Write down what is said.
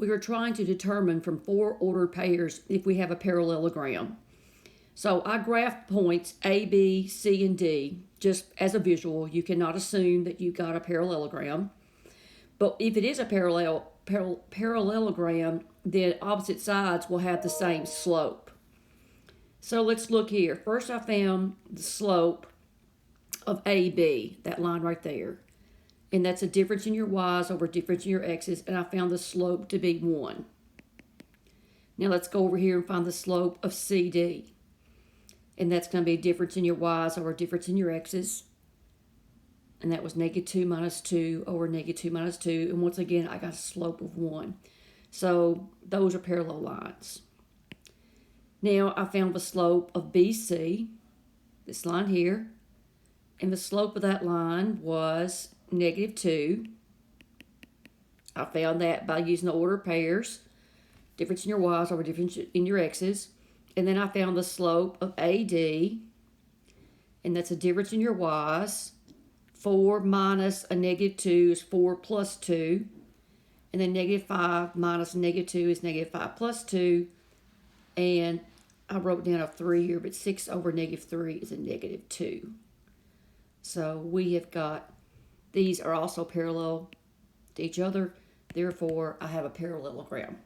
we are trying to determine from 4 ordered pairs if we have a parallelogram. So I graphed points A, B, C, and D just as a visual. You cannot assume that you got a parallelogram. But if it is a parallelogram, then opposite sides will have the same slope. So let's look here. First I found the slope of AB, that line right there. And that's a difference in your y's over a difference in your x's. And I found the slope to be 1. Now let's go over here and find the slope of CD. And that's going to be a difference in your y's over a difference in your x's. And that was -2 minus 2 over -2 minus 2. And once again, I got a slope of 1. So those are parallel lines. Now I found the slope of BC, this line here. And the slope of that line was -2. I found that by using the order of pairs. Difference in your y's over difference in your x's. And then I found the slope of AD. And that's a difference in your y's. 4 minus a -2 is 4 plus 2. And then -5 minus -2 is -5 plus 2. And I wrote down a 3 here, but 6 over -3 is a -2. So we have got, these are also parallel to each other. Therefore, I have a parallelogram.